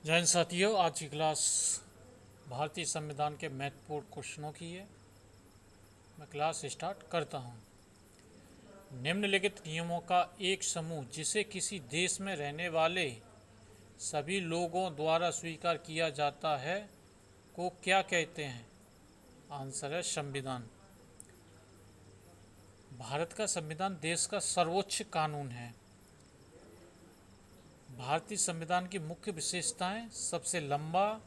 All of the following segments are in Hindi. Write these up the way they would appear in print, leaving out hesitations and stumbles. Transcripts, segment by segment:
जय हिंद साथियों, आज की क्लास भारतीय संविधान के महत्वपूर्ण क्वेश्चनों की है। मैं क्लास स्टार्ट करता हूँ। निम्नलिखित नियमों का एक समूह जिसे किसी देश में रहने वाले सभी लोगों द्वारा स्वीकार किया जाता है को क्या कहते हैं? आंसर है संविधान। भारत का संविधान देश का सर्वोच्च कानून है। भारतीय संविधान की मुख्य विशेषताएं: सबसे लंबा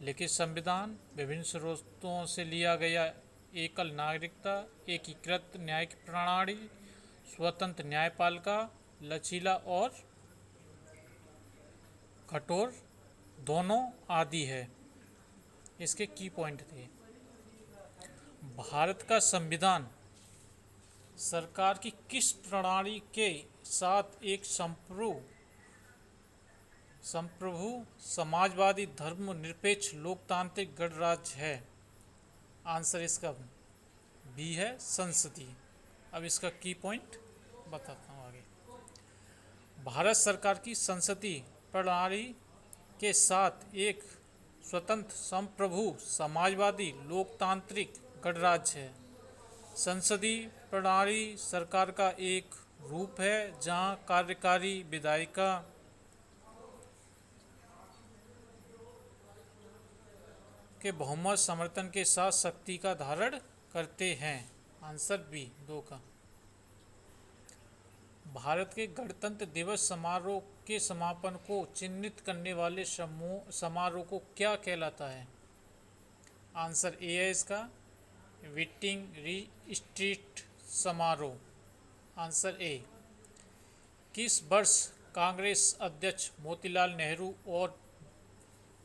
लिखित संविधान, विभिन्न स्रोतों से लिया गया एकल नागरिकता, एकीकृत न्यायिक प्रणाली, स्वतंत्र न्यायपालिका, लचीला और कठोर दोनों आदि है। इसके की पॉइंट थे। भारत का संविधान सरकार की किस प्रणाली के साथ एक संप्रभु समाजवादी धर्मनिरपेक्ष लोकतांत्रिक गणराज्य है? आंसर इसका बी है, संसदीय। अब इसका की पॉइंट बताता हूँ आगे। भारत सरकार की संसदीय प्रणाली के साथ एक स्वतंत्र संप्रभु समाजवादी लोकतांत्रिक गणराज्य है। संसदीय प्रणाली सरकार का एक रूप है जहां कार्यकारी विधायिका के बहुमत समर्थन के साथ शक्ति का धारण करते हैं। आंसर बी, दो का। भारत के गणतंत्र दिवस समारोह के समापन को चिन्हित करने वाले समारोह को क्या कहलाता है? आंसर ए है इसका, विटिंग स्ट्रीट समारोह। Answer A. किस वर्ष कांग्रेस अध्यक्ष मोतीलाल नेहरू और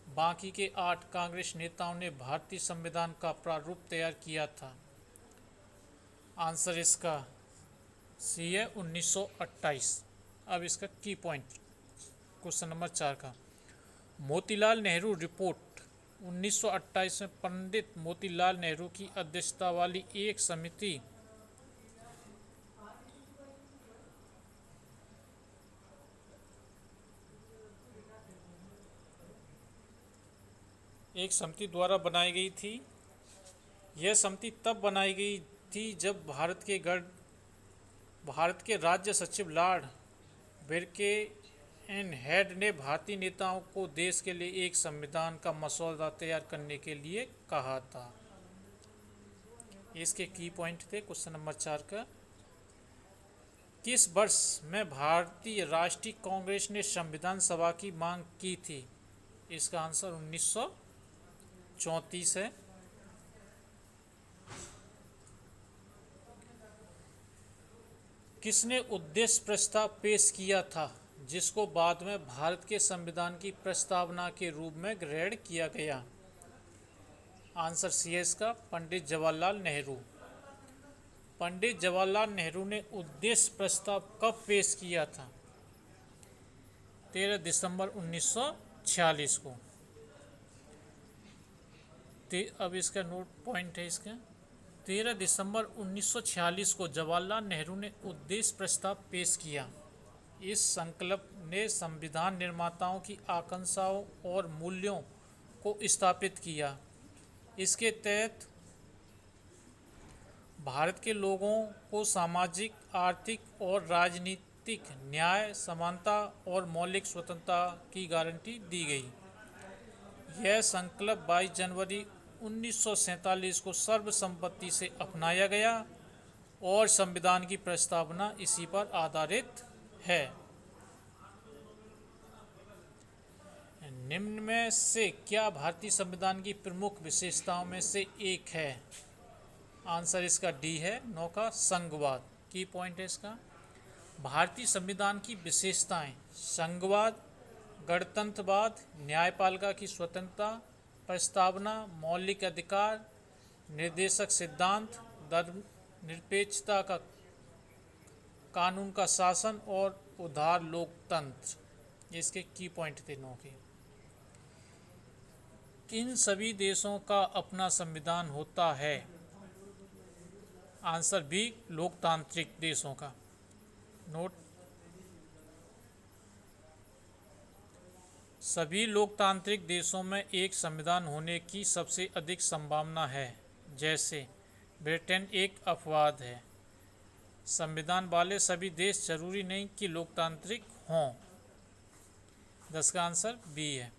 बाकी के 8 कांग्रेस नेताओं ने भारतीय संविधान का प्रारूप तैयार किया था? आंसर इसका सी है, 1928। अब इसका की पॉइंट, क्वेश्चन नंबर 4 का। मोतीलाल नेहरू रिपोर्ट 1928 में पंडित मोतीलाल नेहरू की अध्यक्षता वाली एक समिति द्वारा बनाई गई थी। यह समिति तब बनाई गई थी जब भारत के राज्य सचिव लॉर्ड बिरकेनहेड ने भारतीय नेताओं को देश के लिए एक संविधान का मसौदा तैयार करने के लिए कहा था। इसके की पॉइंट थे क्वेश्चन नंबर 4 का। किस वर्ष में भारतीय राष्ट्रीय कांग्रेस ने संविधान सभा की मांग की थी? इसका आंसर 1934 है। किसने उद्देश्य प्रस्ताव पेश किया था जिसको बाद में भारत के संविधान की प्रस्तावना के रूप में ग्रहण किया गया? आंसर सी है इसका, पंडित जवाहरलाल नेहरू। पंडित जवाहरलाल नेहरू ने उद्देश्य प्रस्ताव कब पेश किया था? 13 दिसंबर 1946 को। अब इसका नोट पॉइंट है इसका, 13 दिसंबर 1946 को जवाहरलाल नेहरू ने उद्देश्य प्रस्ताव पेश किया। इस संकल्प ने संविधान निर्माताओं की आकांक्षाओं और मूल्यों को स्थापित किया। इसके तहत भारत के लोगों को सामाजिक, आर्थिक और राजनीतिक न्याय, समानता और मौलिक स्वतंत्रता की गारंटी दी गई। यह संकल्प 22 जनवरी 1947 को सर्वसम्मति से अपनाया गया और संविधान की प्रस्तावना इसी पर आधारित है। निम्न में से क्या भारतीय संविधान की प्रमुख विशेषताओं में से एक है? आंसर इसका डी है, 9 का, संघवाद। की पॉइंट है इसका, भारतीय संविधान की विशेषताएं: संघवाद, गणतंत्रवाद, न्यायपालिका की स्वतंत्रता, प्रस्तावना, मौलिक अधिकार, निर्देशक सिद्धांत, धर्मनिरपेक्षता का कानून का शासन और उदार लोकतंत्र। इसके की पॉइंट थे 9 के। किन सभी देशों का अपना संविधान होता है? आंसर बी, लोकतांत्रिक देशों का। नोट सभी लोकतांत्रिक देशों में एक संविधान होने की सबसे अधिक संभावना है, जैसे ब्रिटेन एक अपवाद है। संविधान वाले सभी देश जरूरी नहीं कि लोकतांत्रिक हों। 10 का आंसर बी है।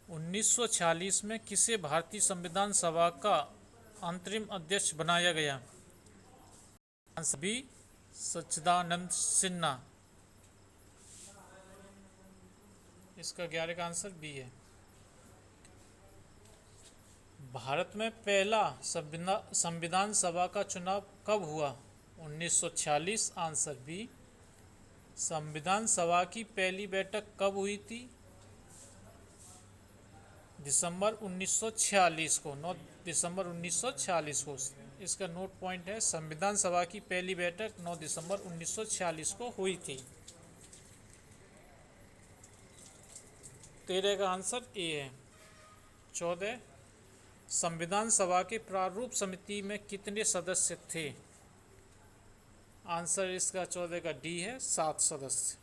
1946 में किसे भारतीय संविधान सभा का अंतरिम अध्यक्ष बनाया गया? आंसर बी, सच्चिदानंद सिन्हा। इसका 11 का आंसर बी है। भारत में पहला संविधान सभा का चुनाव कब हुआ? 1946। Answer B. संविधान सभा की पहली बैठक कब हुई थी? दिसंबर 1946 को, 9 दिसंबर 1946 को। इसका नोट पॉइंट है, संविधान सभा की पहली बैठक 9 दिसंबर 1946 को हुई थी। 13 का आंसर ए है। 14, संविधान सभा के प्रारूप समिति में कितने सदस्य थे? आंसर इसका 14 का डी है, 7 सदस्य।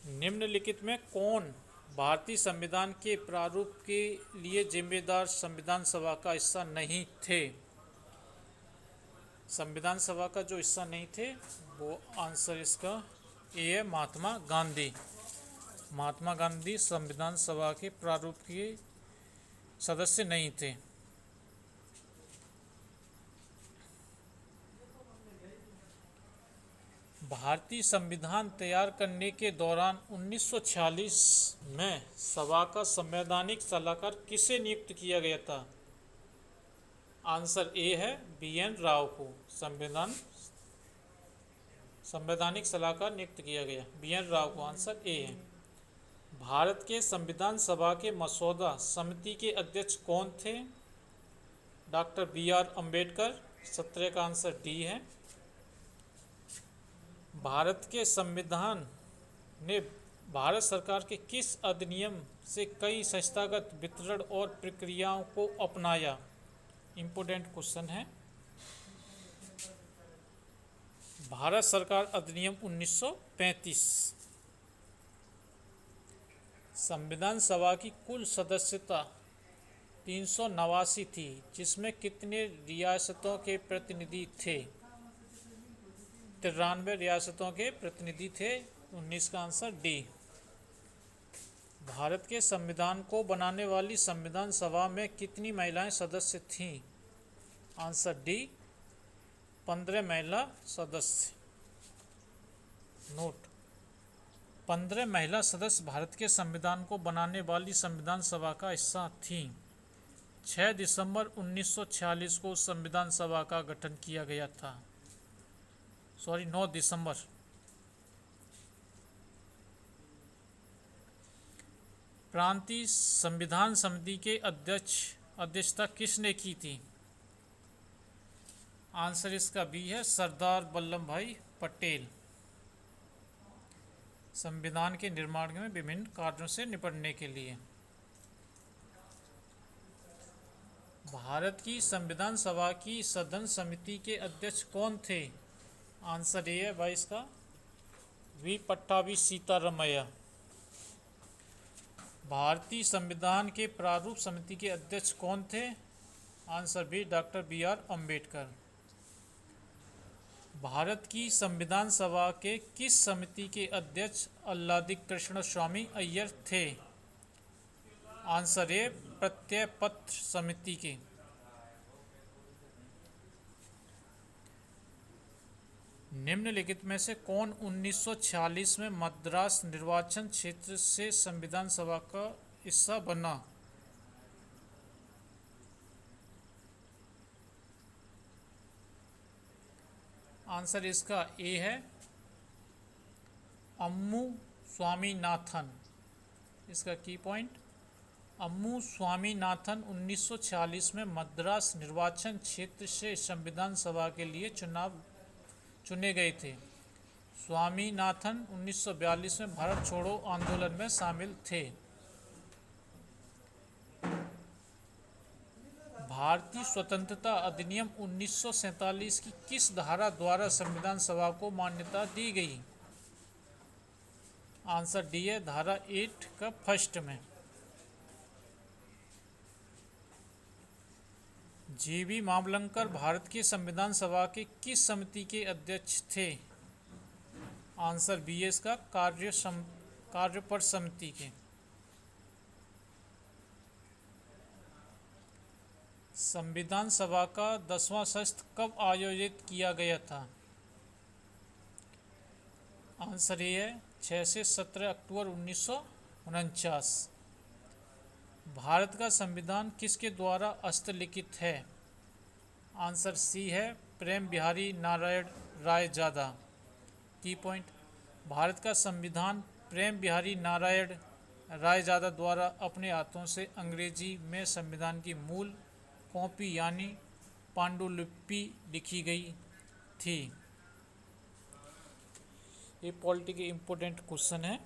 निम्नलिखित में कौन भारतीय संविधान के प्रारूप के लिए जिम्मेदार संविधान सभा का हिस्सा नहीं थे? संविधान सभा का जो हिस्सा नहीं थे वो आंसर इसका ए है, महात्मा गांधी। महात्मा गांधी संविधान सभा के प्रारूप के सदस्य नहीं थे। भारतीय संविधान तैयार करने के दौरान 1946 में सभा का संवैधानिक सलाहकार किसे नियुक्त किया गया था? आंसर ए है, BN राव को संवैधानिक सलाहकार नियुक्त किया गया, BN राव को। आंसर ए है। भारत के संविधान सभा के मसौदा समिति के अध्यक्ष कौन थे? Doctor BR Ambedkar. 17 का आंसर डी है। भारत के संविधान ने भारत सरकार के किस अधिनियम से कई संस्थागत वितरण और प्रक्रियाओं को अपनाया? इम्पोर्टेंट क्वेश्चन है। भारत सरकार अधिनियम 1935। संविधान सभा की कुल सदस्यता 389 थी, जिसमें कितने रियासतों के प्रतिनिधि थे? 93 रियासतों के प्रतिनिधि थे। 19 का आंसर डी। भारत के संविधान को बनाने वाली संविधान सभा में कितनी महिलाएं सदस्य थीं? आंसर डी, 15 महिला सदस्य। नोट, 15 महिला सदस्य भारत के संविधान को बनाने वाली संविधान सभा का हिस्सा थीं। 6 दिसंबर 1946 को संविधान सभा का गठन किया गया था। 9 दिसंबर। प्रांतीय संविधान समिति के अध्यक्षता किसने की थी? आंसर इसका बी है, सरदार वल्लभ भाई पटेल। संविधान के निर्माण में विभिन्न कार्यों से निपटने के लिए। भारत की संविधान सभा की सदन समिति के अध्यक्ष कौन थे? आंसर ये है 22 का, वी पट्टाभी सीतारमैया। भारतीय संविधान के प्रारूप समिति के अध्यक्ष कौन थे? Answer B, doctor BR Ambedkar. Bharat की संविधान सभा के किस समिति के अध्यक्ष अल्लादी कृष्ण स्वामी अय्यर थे? आंसर ए, प्रत्यय पत्र समिति के। निम्नलिखित में से कौन 1946 में मद्रास निर्वाचन क्षेत्र से संविधान सभा का हिस्सा बना? आंसर इसका ए है, अम्मू स्वामीनाथन। इसका की पॉइंट, अम्मू स्वामीनाथन 1946 में मद्रास निर्वाचन क्षेत्र से संविधान सभा के लिए चुने गए थे। स्वामीनाथन 1942 में भारत छोड़ो आंदोलन में शामिल थे। भारतीय स्वतंत्रता अधिनियम 1947 की किस धारा द्वारा संविधान सभा को मान्यता दी गई? आंसर डी है धारा 8 का फर्स्ट में। जी.बी. मावलंकर भारत की संविधान सभा के किस समिति के अध्यक्ष थे? आंसर बी है इसका कार्यपर समिति के। संविधान सभा का 10वां सत्र कब आयोजित किया गया था? आंसर ये है 6 से 17 अक्टूबर 1949। भारत का संविधान किसके द्वारा हस्तलिखित है? आंसर सी है प्रेम बिहारी नारायण रायजादा। की पॉइंट, भारत का संविधान प्रेम बिहारी नारायण रायजादा द्वारा अपने हाथों से अंग्रेजी में संविधान की मूल कॉपी यानी पांडुलिपि लिखी गई थी। ये पॉलिटी के इम्पोर्टेंट क्वेश्चन है।